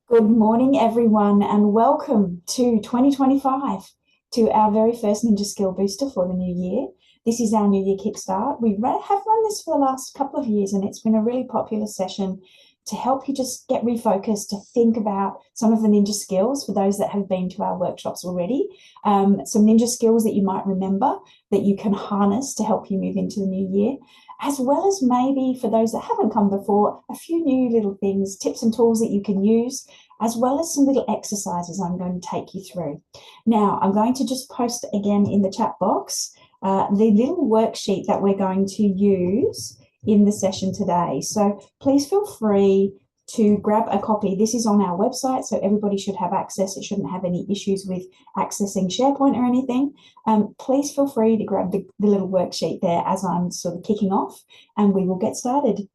Good morning, everyone, and welcome to 2025, to our very first Ninja Skill Booster for the new year. This is our New Year Kickstart. Have run this for the last couple of years, and it's been a really popular session to help you just get refocused, to think about some of the ninja skills for those that have been to our workshops already. Some ninja skills that you might remember that you can harness to help you move into the new year, as well as maybe for those that haven't come before, a few new little things, tips and tools that you can use, as well as some little exercises I'm going to take you through. Now, I'm going to just post again in the chat box the little worksheet that we're going to use in the session today. So please feel free to grab a copy. This is on our website, so everybody should have access. It shouldn't have any issues with accessing SharePoint or anything. Please feel free to grab the little worksheet there as I'm sort of kicking off, and we will get started.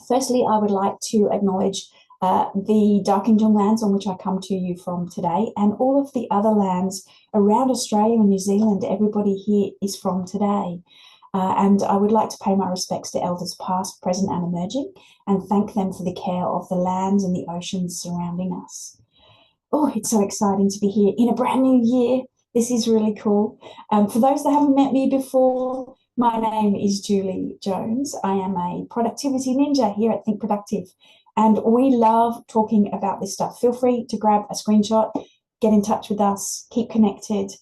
Firstly, I would like to acknowledge the Darkinjung lands on which I come to you from today, and all of the other lands around Australia and New Zealand. Everybody here is from today. And I would like to pay my respects to elders past, present, and emerging, and thank them for the care of the lands and the oceans surrounding us. Oh, it's so exciting to be here in a brand new year. This is really cool. For those that haven't met me before, my name is Julie Jones. I am a productivity ninja here at Think Productive, and we love talking about this stuff. Feel free to grab a screenshot, get in touch with us, keep connected.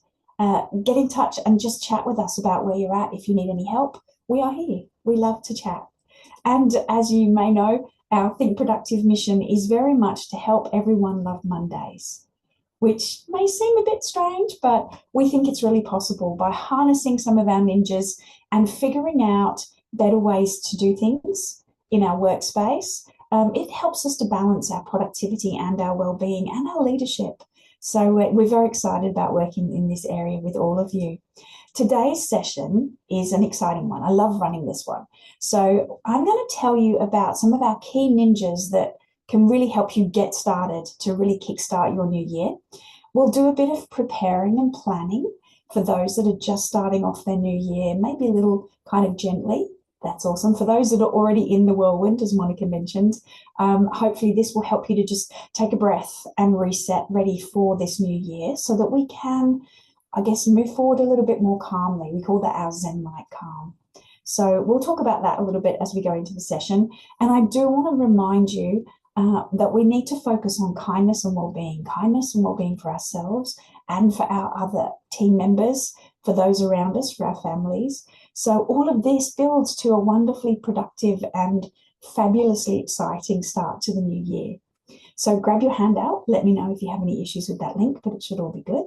Get in touch and just chat with us about where you're at. If you need any help, we are here. We love to chat. And as you may know, our Think Productive mission is very much to help everyone love Mondays, which may seem a bit strange, but we think it's really possible by harnessing some of our ninjas and figuring out better ways to do things in our workspace. It helps us to balance our productivity and our well-being and our leadership. So we're very excited about working in this area with all of you. Today's session is an exciting one. I love running this one. So I'm going to tell you about some of our key ninjas that can really help you get started to really kickstart your new year. We'll do a bit of preparing and planning for those that are just starting off their new year, maybe a little kind of gently. That's awesome. For those that are already in the whirlwind, as Monica mentioned, hopefully this will help you to just take a breath and reset, ready for this new year, so that we can, I guess, move forward a little bit more calmly. We call that our Zen-like calm. So we'll talk about that a little bit as we go into the session. And I do want to remind you that we need to focus on kindness and well-being for ourselves and for our other team members, for those around us, for our families. So all of this builds to a wonderfully productive and fabulously exciting start to the new year. So grab your handout. Let me know if you have any issues with that link, but it should all be good.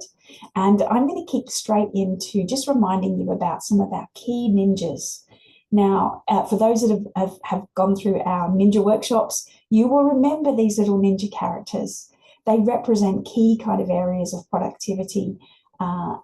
And I'm going to kick straight into just reminding you about some of our key ninjas. Now, for those that have gone through our ninja workshops, you will remember these little ninja characters. They represent key kind of areas of productivity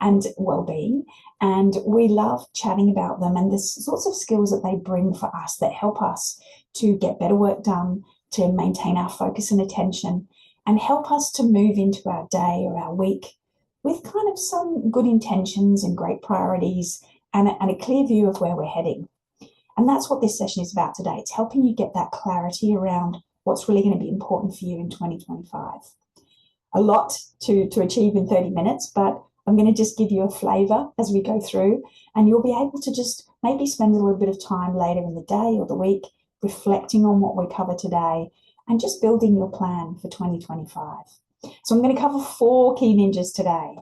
and well-being, and we love chatting about them and the sorts of skills that they bring for us that help us to get better work done, to maintain our focus and attention, and help us to move into our day or our week with kind of some good intentions and great priorities and a clear view of where we're heading. And that's what this session is about today. It's helping you get that clarity around what's really going to be important for you in 2025. A lot to achieve in 30 minutes, but I'm going to just give you a flavor as we go through, and you'll be able to just maybe spend a little bit of time later in the day or the week reflecting on what we cover today and just building your plan for 2025. So I'm going to cover 4 key ninjas today.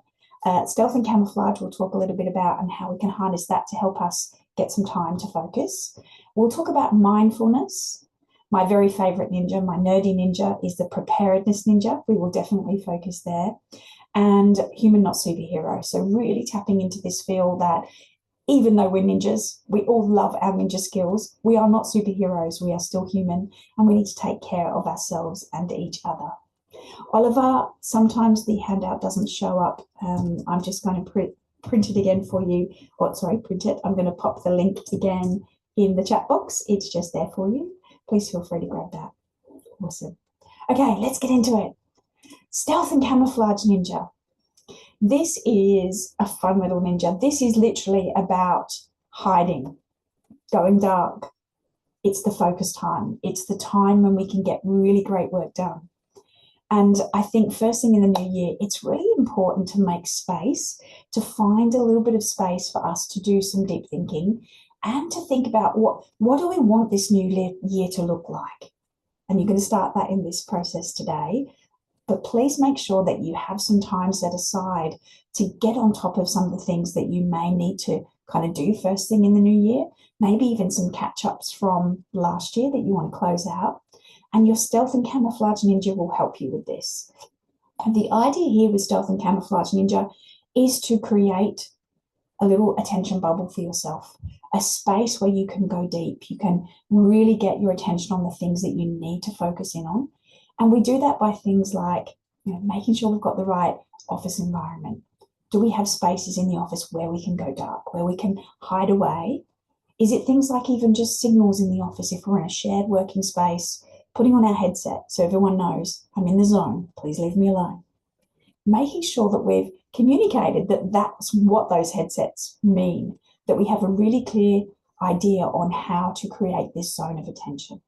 Stealth and camouflage we'll talk a little bit about, and how we can harness that to help us get some time to focus. We'll talk about mindfulness. My very favorite ninja, my nerdy ninja, is the preparedness ninja. We will definitely focus there. And human, not superhero. So really tapping into this feel that even though we're ninjas, we all love our ninja skills. We are not superheroes. We are still human, and we need to take care of ourselves and each other. Oliver, sometimes the handout doesn't show up. I'm just going to print it again for you. Print it. I'm going to pop the link again in the chat box. It's just there for you. Please feel free to grab that. Awesome. Okay, let's get into it. Stealth and camouflage ninja. This is a fun little ninja. This is literally about hiding, going dark. It's the focus time. It's the time when we can get really great work done. And I think first thing in the new year, it's really important to make space, to find a little bit of space for us to do some deep thinking and to think about what do we want this new year to look like? And you're going to start that in this process today. But please make sure that you have some time set aside to get on top of some of the things that you may need to kind of do first thing in the new year, maybe even some catch ups from last year that you want to close out. And your Stealth and Camouflage Ninja will help you with this. And the idea here with Stealth and Camouflage Ninja is to create a little attention bubble for yourself, a space where you can go deep. You can really get your attention on the things that you need to focus in on. And we do that by things like, making sure we've got the right office environment. Do we have spaces in the office where we can go dark, where we can hide away? Is it things like even just signals in the office if we're in a shared working space, putting on our headset so everyone knows I'm in the zone, please leave me alone. Making sure that we've communicated that that's what those headsets mean, that we have a really clear idea on how to create this zone of attention.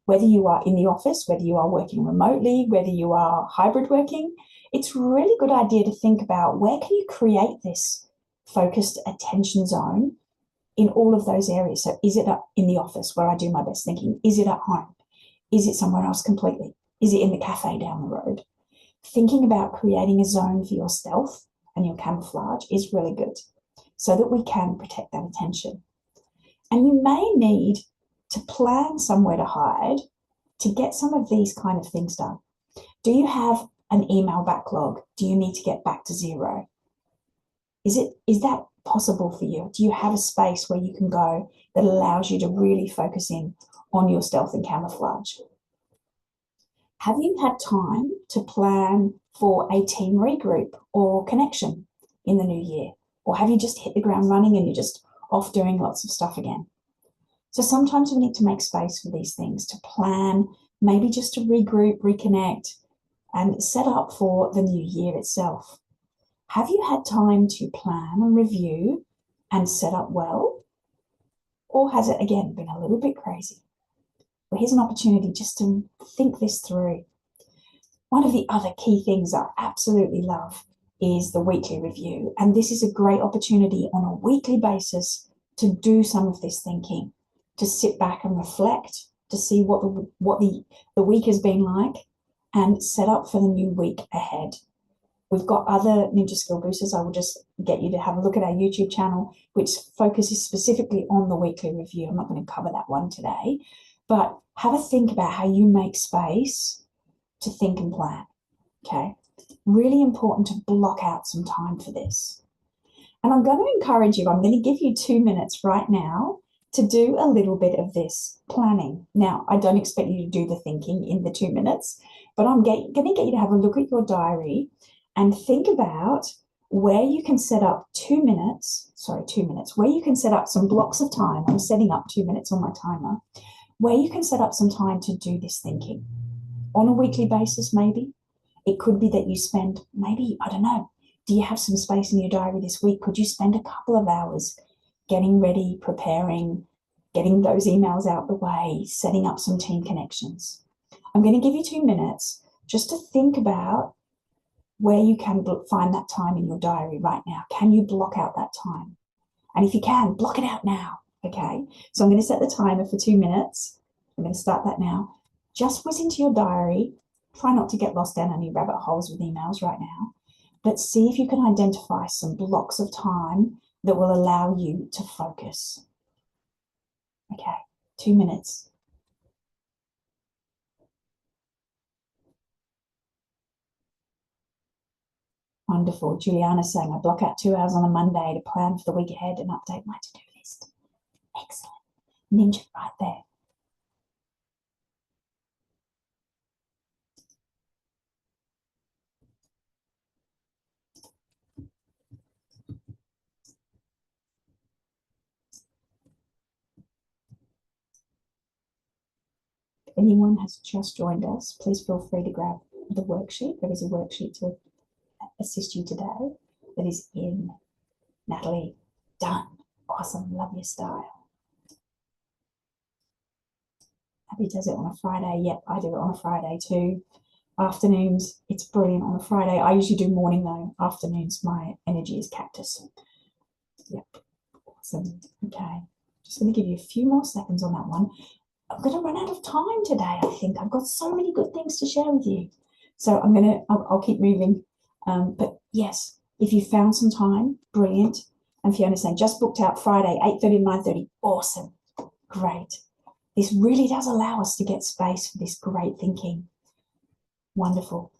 Whether you are in the office, whether you are working remotely, whether you are hybrid working, it's a really good idea to think about where can you create this focused attention zone in all of those areas. So is it in the office where I do my best thinking? Is it at home? Is it somewhere else completely? Is it in the cafe down the road? Thinking about creating a zone for your stealth and your camouflage is really good so that we can protect that attention. And you may need to plan somewhere to hide to get some of these kind of things done. Do you have an email backlog? Do you need to get back to zero? Is that possible for you? Do you have a space where you can go that allows you to really focus in on your stealth and camouflage? Have you had time to plan for a team regroup or connection in the new year? Or have you just hit the ground running and you're just off doing lots of stuff again? So sometimes we need to make space for these things, to plan, maybe just to regroup, reconnect, and set up for the new year itself. Have you had time to plan and review and set up well? Or has it, again, been a little bit crazy? Well, here's an opportunity just to think this through. One of the other key things I absolutely love is the weekly review. And this is a great opportunity on a weekly basis to do some of this thinking, to sit back and reflect, to see what the week has been like and set up for the new week ahead. We've got other Ninja Skill Boosters. I will just get you to have a look at our YouTube channel, which focuses specifically on the weekly review. I'm not going to cover that one today, but have a think about how you make space to think and plan, okay? Really important to block out some time for this. And I'm going to encourage you, I'm going to give you 2 minutes right now to do a little bit of this planning. Now, I don't expect you to do the thinking in the 2 minutes, but I'm going to get you to have a look at your diary and think about where you can set up 2 minutes, where you can set up some blocks of time. I'm setting up 2 minutes on my timer, where you can set up some time to do this thinking on a weekly basis, maybe. It could be that you spend maybe, I don't know, do you have some space in your diary this week? Could you spend a couple of hours getting ready, preparing, getting those emails out the way, setting up some team connections? I'm going to give you 2 minutes just to think about where you can find that time in your diary right now. Can you block out that time? And if you can, block it out now, okay? So I'm going to set the timer for 2 minutes. I'm going to start that now. Just whiz into your diary. Try not to get lost down any rabbit holes with emails right now, but see if you can identify some blocks of time that will allow you to focus. Okay, 2 minutes. Wonderful. Juliana's saying, I block out 2 hours on a Monday to plan for the week ahead and update my to-do list. Excellent. Ninja right there. If anyone has just joined us, please feel free to grab the worksheet. There is a worksheet to assist you today that is in. Natalie, done. Awesome. Love your style. Abby does it on a Friday. Yep, I do it on a Friday too. Afternoons, it's brilliant on a Friday. I usually do morning though. Afternoons, my energy is cactus. Yep. Awesome. Okay. Just going to give you a few more seconds on that one. I'm going to run out of time today, I think. I've got so many good things to share with you. So I'll keep moving. But yes, if you found some time, brilliant. And Fiona's saying, just booked out Friday, 8:30 to 9:30. Awesome. Great. This really does allow us to get space for this great thinking. Wonderful.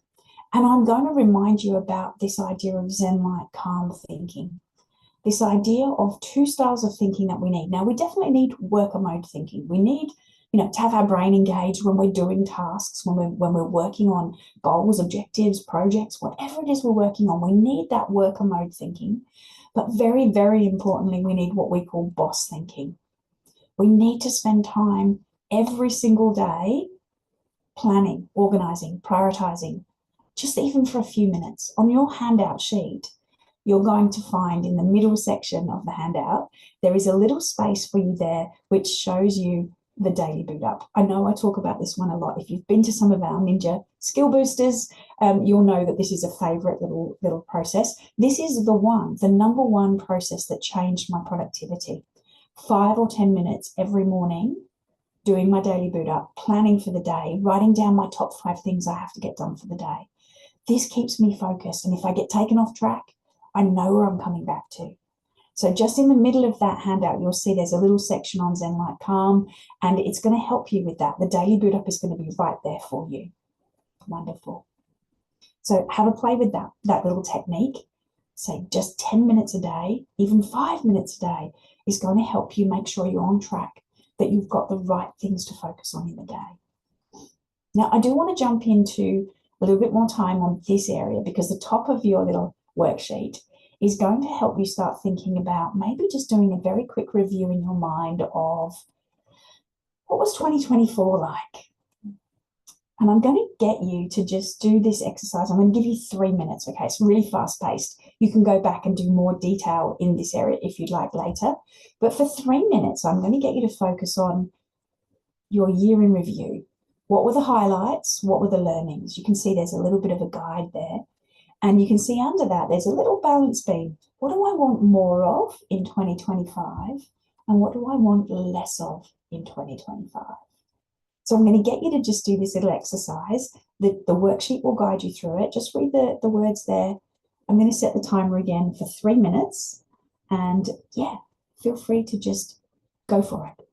And I'm going to remind you about this idea of Zen-like calm thinking. This idea of two styles of thinking that we need. Now, we definitely need worker mode thinking. We need, to have our brain engaged when we're doing tasks, when we're working on goals, objectives, projects, whatever it is we're working on. We need that worker mode thinking. But very, very importantly, we need what we call boss thinking. We need to spend time every single day planning, organizing, prioritizing, just even for a few minutes. On your handout sheet, you're going to find in the middle section of the handout, there is a little space for you there which shows you the daily boot up. I know I talk about this one a lot. If you've been to some of our Ninja skill boosters, you'll know that this is a favorite little process. This is the number one process that changed my productivity. 5 or 10 minutes every morning doing my daily boot up, planning for the day, writing down my top 5 things I have to get done for the day. This keeps me focused. And if I get taken off track, I know where I'm coming back to. So just in the middle of that handout, you'll see there's a little section on Zen-like Calm, and it's going to help you with that. The daily boot up is going to be right there for you. Wonderful. So have a play with that little technique. Say just 10 minutes a day, even 5 minutes a day is going to help you make sure you're on track, that you've got the right things to focus on in the day. Now, I do want to jump into a little bit more time on this area because the top of your little worksheet is going to help you start thinking about maybe just doing a very quick review in your mind of what was 2024 like? And I'm going to get you to just do this exercise. I'm going to give you 3 minutes, okay? It's really fast paced. You can go back and do more detail in this area if you'd like later. But for 3 minutes, I'm going to get you to focus on your year in review. What were the highlights? What were the learnings? You can see there's a little bit of a guide there. And you can see under that, there's a little balance beam. What do I want more of in 2025? And what do I want less of in 2025? So I'm going to get you to just do this little exercise. The worksheet will guide you through it. Just read the words there. I'm going to set the timer again for 3 minutes. And yeah, feel free to just go for it.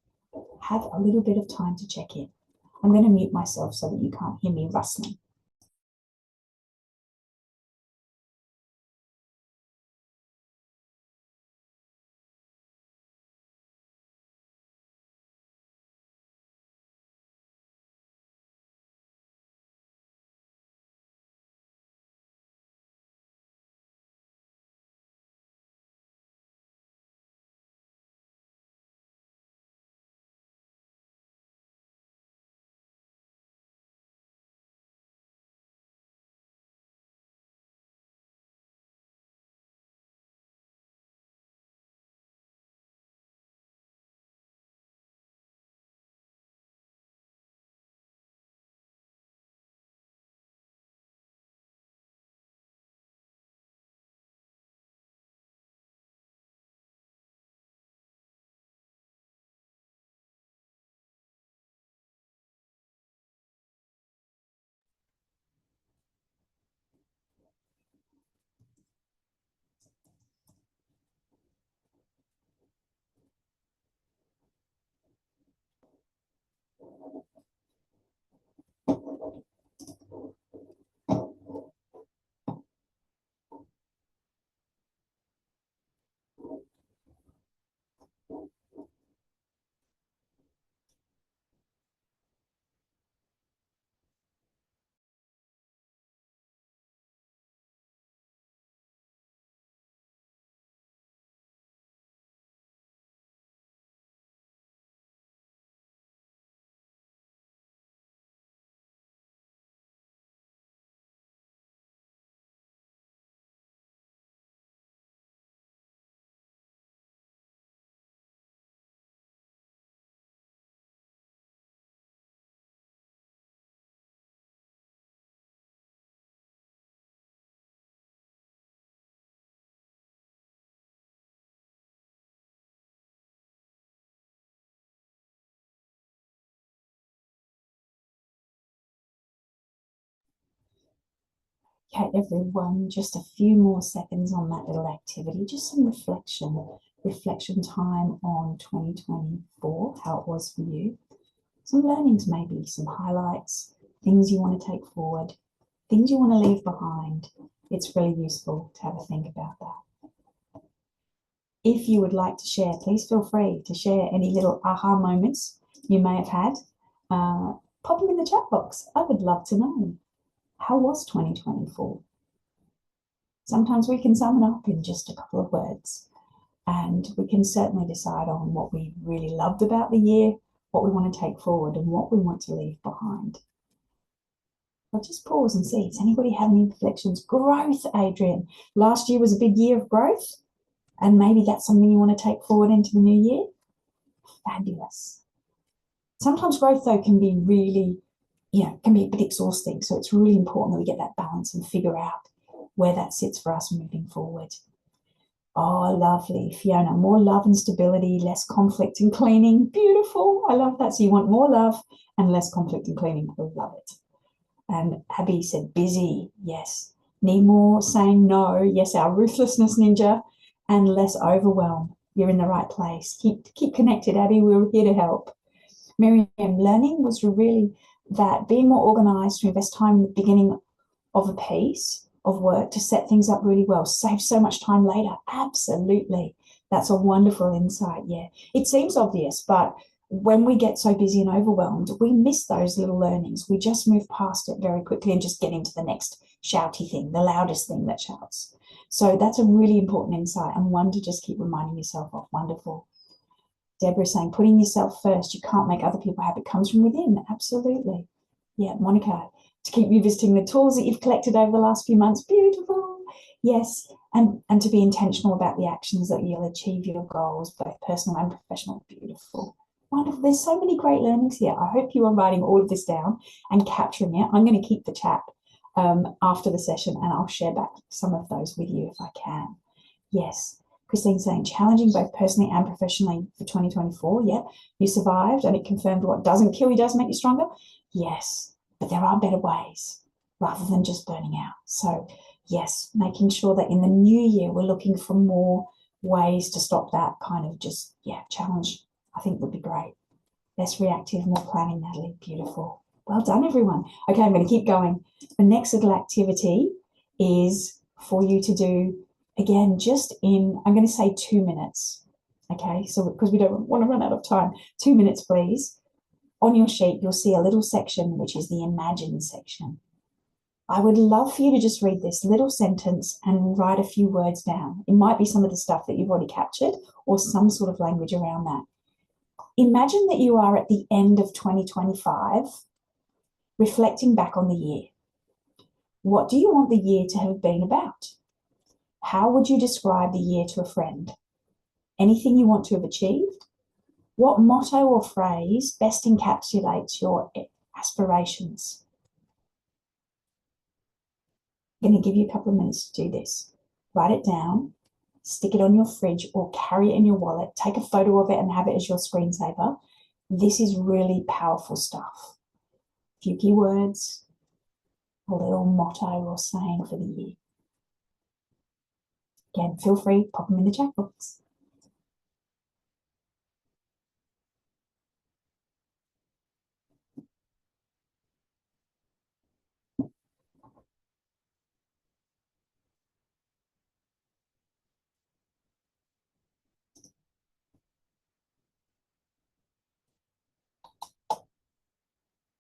Have a little bit of time to check in. I'm going to mute myself so that you can't hear me rustling. Okay, everyone, just a few more seconds on that little activity, just some reflection time on 2024, how it was for you. Some learnings, maybe some highlights, things you want to take forward, things you want to leave behind. It's really useful to have a think about that. If you would like to share, please feel free to share any little aha moments you may have had. Pop them in the chat box. I would love to know. How was 2024? Sometimes we can sum it up in just a couple of words, and we can certainly decide on what we really loved about the year, what we want to take forward, and what we want to leave behind. I'll just pause and see. Does anybody have any reflections? Growth, Adrian. Last year was a big year of growth, and maybe that's something you want to take forward into the new year. Fabulous. Sometimes growth, though, can be really, can be a bit exhausting. So it's really important that we get that balance and figure out where that sits for us moving forward. Oh, lovely. Fiona, more love and stability, less conflict and cleaning. Beautiful. I love that. So you want more love and less conflict and cleaning. I love it. And Abby said busy. Yes. Need more saying no. Yes, our ruthlessness ninja, and less overwhelm. You're in the right place. Keep connected, Abby. We're here to help. Miriam, learning was really that being more organized, to invest time in the beginning of a piece of work to set things up really well, save so much time later. Absolutely. That's a wonderful insight. Yeah. It seems obvious, but when we get so busy and overwhelmed, we miss those little learnings. We just move past it very quickly and just get into the next shouty thing, the loudest thing that shouts. So that's a really important insight, and one to just keep reminding yourself of. Wonderful. Deborah saying, putting yourself first. You can't make other people happy. It comes from within. Absolutely. Yeah, Monica, to keep revisiting the tools that you've collected over the last few months. Beautiful. Yes, and to be intentional about the actions that you'll achieve your goals, both personal and professional. Beautiful. Wonderful. There's so many great learnings here. I hope you are writing all of this down and capturing it. I'm going to keep the chat after the session, and I'll share back some of those with you if I can. Yes. Christine saying, challenging both personally and professionally for 2024. Yeah, you survived, and it confirmed what doesn't kill you does make you stronger. Yes, but there are better ways rather than just burning out. So yes, making sure that in the new year, we're looking for more ways to stop that kind of just, challenge, I think would be great. Less reactive, more planning, Natalie. Beautiful. Well done, everyone. Okay, I'm going to keep going. The next little activity is for you to do, again, just in, I'm going to say 2 minutes. Okay, so because we don't want to run out of time. 2 minutes, please. On your sheet, you'll see a little section, which is the imagine section. I would love for you to just read this little sentence and write a few words down. It might be some of the stuff that you've already captured or some sort of language around that. Imagine that you are at the end of 2025, reflecting back on the year. What do you want the year to have been about? How would you describe the year to a friend? Anything you want to have achieved? What motto or phrase best encapsulates your aspirations? I'm going to give you a couple of minutes to do this. Write it down, stick it on your fridge or carry it in your wallet, take a photo of it and have it as your screensaver. This is really powerful stuff. A few keywords, a little motto or saying for the year. Again, feel free, pop them in the chat box.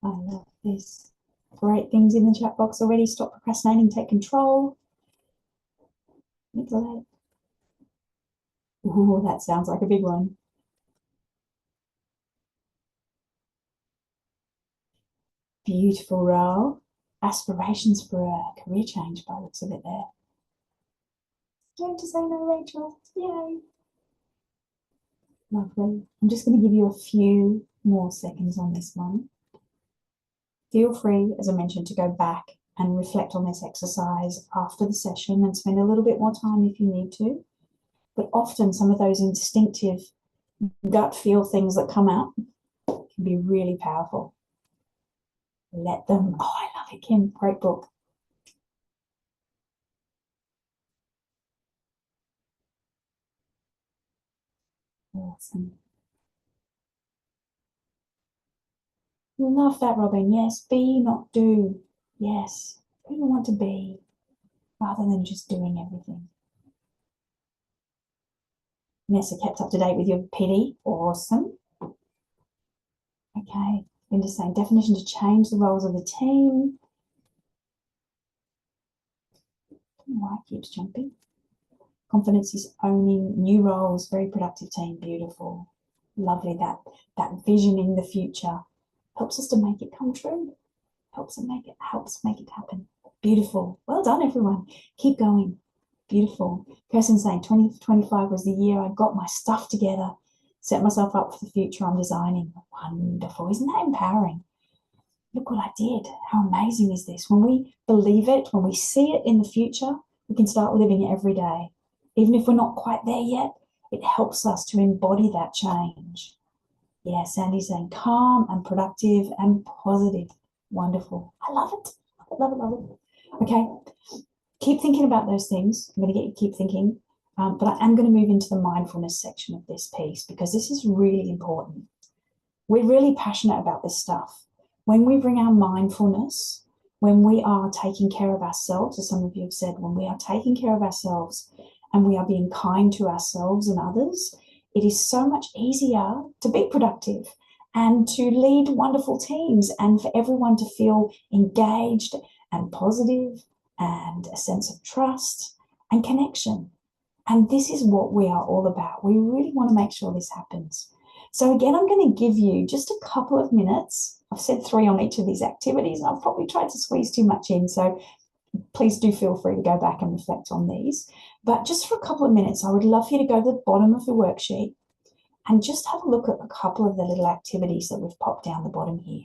I love this. Great things in the chat box already. Stop procrastinating, take control. Nicolette. Ooh, that sounds like a big one. Beautiful, Raoul. Aspirations for a career change by the looks of it there. Don't to say no, Rachel. Yay. Lovely. I'm just going to give you a few more seconds on this one. Feel free, as I mentioned, to go back and reflect on this exercise after the session and spend a little bit more time if you need to. But often some of those instinctive gut feel things that come out can be really powerful. Let them, oh, I love it, Kim, great book. Awesome. Love that, Robin. Yes, be, not do. Yes, who you want to be rather than just doing everything. Nessa kept up to date with your PD. Awesome. Okay, Linda saying definition to change the roles of the team. White keeps jumping. Confidence is owning new roles. Very productive team. Beautiful. Lovely. That vision in the future helps us to make it come true. Helps make it happen. Beautiful. Well done, everyone. Keep going. Beautiful. Person saying 2025 was the year I got my stuff together, set myself up for the future I'm designing. Wonderful. Isn't that empowering? Look what I did. How amazing is this? When we believe it, when we see it in the future, we can start living it every day. Even if we're not quite there yet, it helps us to embody that change. Yeah, Sandy's saying calm and productive and positive. Wonderful. I love it. Love it, love it. Okay, keep thinking about those things. I'm going to get you to keep thinking, but I am going to move into the mindfulness section of this piece because this is really important. We're really passionate about this stuff. When we bring our mindfulness, when we are taking care of ourselves, as some of you have said, when we are taking care of ourselves and we are being kind to ourselves and others, it is so much easier to be productive and to lead wonderful teams and for everyone to feel engaged and positive and a sense of trust and connection. And this is what we are all about. We really want to make sure this happens. So again, I'm going to give you just a couple of minutes. I've said 3 on each of these activities, and I've probably tried to squeeze too much in. So please do feel free to go back and reflect on these. But just for a couple of minutes, I would love for you to go to the bottom of the worksheet and just have a look at a couple of the little activities that we've popped down the bottom here.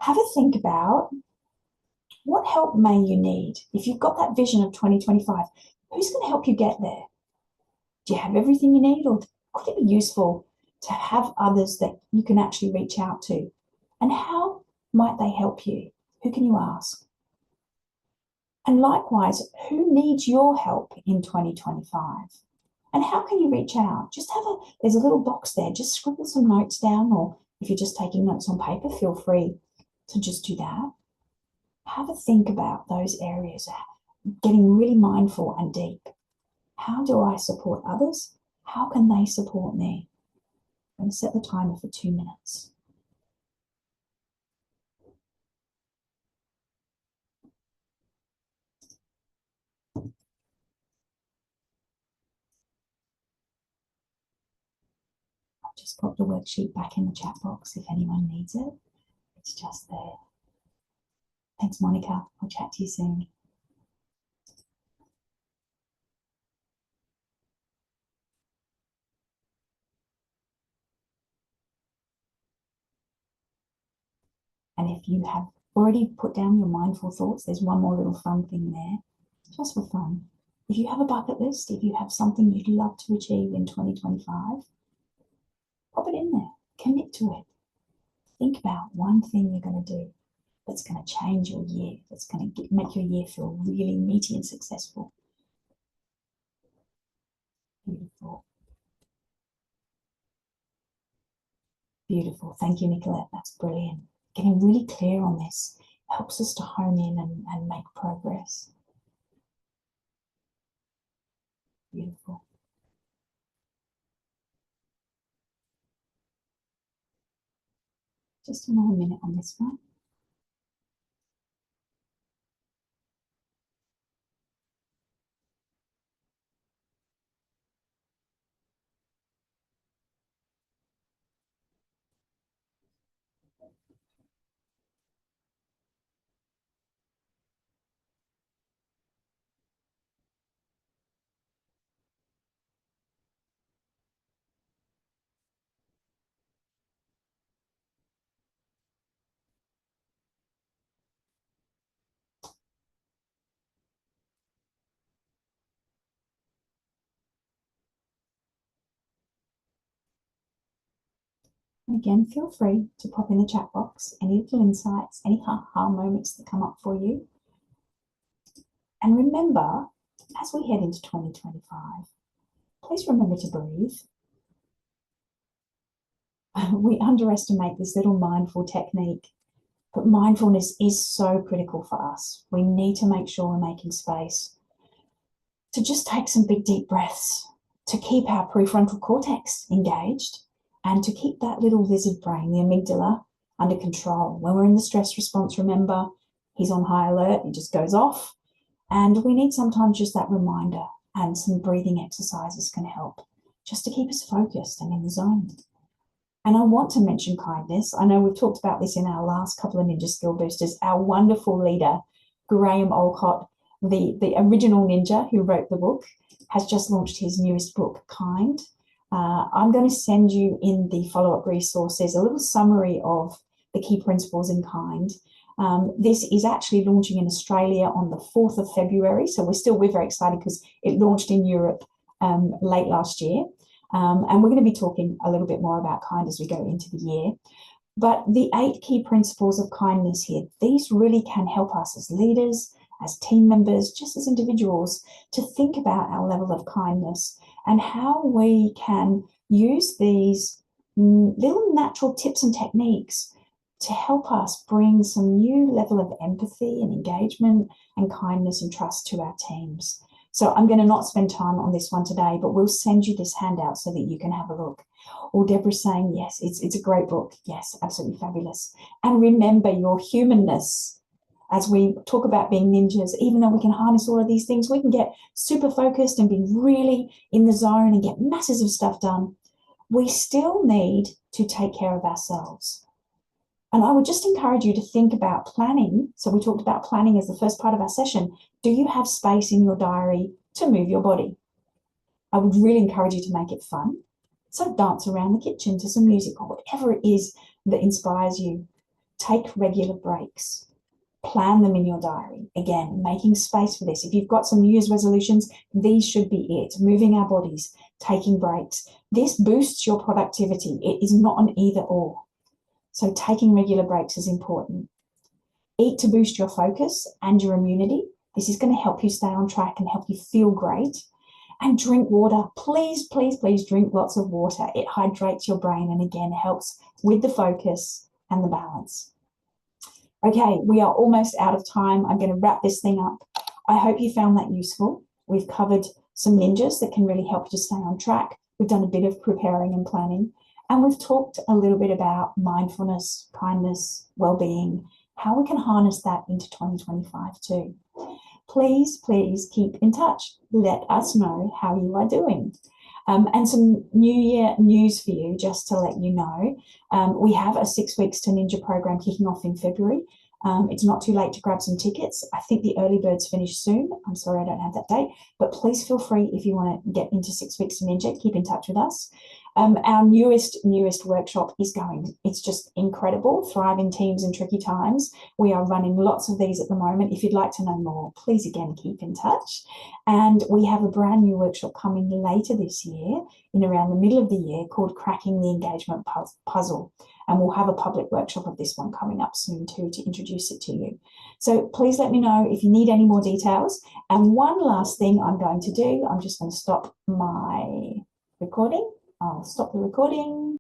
Have a think about what help may you need. If you've got that vision of 2025, who's going to help you get there? Do you have everything you need, or could it be useful to have others that you can actually reach out to? And how might they help you? Who can you ask? And likewise, who needs your help in 2025? And how can you reach out? There's a little box there. Just scribble some notes down, or if you're just taking notes on paper, feel free to just do that. Have a think about those areas, getting really mindful and deep. How do I support others? How can they support me? I'm going to set the timer for 2 minutes. I'll just put the worksheet back in the chat box if anyone needs it. It's just there. Thanks, Monica. I'll chat to you soon. And if you have already put down your mindful thoughts, there's one more little fun thing there, just for fun. If you have a bucket list, if you have something you'd love to achieve in 2025, pop it in there, commit to it. Think about one thing you're going to do that's going to change your year, that's going to make your year feel really meaty and successful. Beautiful. Beautiful. Thank you, Nicolette. That's brilliant. Getting really clear on this helps us to hone in and make progress. Beautiful. Just another minute on this one. And again, feel free to pop in the chat box any little insights, any aha moments that come up for you. And remember, as we head into 2025, please remember to breathe. We underestimate this little mindful technique, but mindfulness is so critical for us. We need to make sure we're making space to just take some big, deep breaths, to keep our prefrontal cortex engaged, and to keep that little lizard brain, the amygdala, under control. When we're in the stress response, remember, he's on high alert, he just goes off. And we need sometimes just that reminder, and some breathing exercises can help just to keep us focused and in the zone. And I want to mention kindness. I know we've talked about this in our last couple of Ninja Skill Boosters. Our wonderful leader, Graham Olcott, the original ninja who wrote the book, has just launched his newest book, Kind. I'm going to send you in the follow-up resources a little summary of the key principles in Kind. This is actually launching in Australia on the 4th of February. So we're very excited because it launched in Europe late last year. And we're going to be talking a little bit more about Kind as we go into the year. But the 8 key principles of kindness here, these really can help us as leaders, as team members, just as individuals, to think about our level of kindness and how we can use these little natural tips and techniques to help us bring some new level of empathy and engagement and kindness and trust to our teams. So I'm going to not spend time on this one today, but we'll send you this handout so that you can have a look. Or Deborah's saying, yes, it's a great book. Yes, absolutely fabulous. And remember your humanness. As we talk about being ninjas, even though we can harness all of these things, we can get super focused and be really in the zone and get masses of stuff done. We still need to take care of ourselves. And I would just encourage you to think about planning. So we talked about planning as the first part of our session. Do you have space in your diary to move your body? I would really encourage you to make it fun. So dance around the kitchen to some music or whatever it is that inspires you. Take regular breaks. Plan them in your diary. Again, making space for this. If you've got some New Year's resolutions, these should be it. Moving our bodies, taking breaks. This boosts your productivity. It is not an either or. So taking regular breaks is important. Eat to boost your focus and your immunity. This is going to help you stay on track and help you feel great. And drink water. Please, please, please drink lots of water. It hydrates your brain and again helps with the focus and the balance. Okay, we are almost out of time. I'm going to wrap this thing up. I hope you found that useful. We've covered some ninjas that can really help you to stay on track. We've done a bit of preparing and planning. And we've talked a little bit about mindfulness, kindness, well-being, how we can harness that into 2025 too. Please, please keep in touch. Let us know how you are doing. And some New Year news for you, just to let you know. We have a 6 Weeks to Ninja program kicking off in February. It's not too late to grab some tickets. I think the early birds finish soon. I'm sorry I don't have that date, but please feel free if you want to get into 6 Weeks to Ninja, keep in touch with us. Our newest workshop is going. It's just incredible. Thrive in Teams in Tricky Times. We are running lots of these at the moment. If you'd like to know more, please again keep in touch. And we have a brand new workshop coming later this year, in around the middle of the year, called Cracking the Engagement Puzzle. And we'll have a public workshop of this one coming up soon too to introduce it to you. So please let me know if you need any more details. And one last thing I'm going to do, I'm just going to stop my recording. I'll stop the recording.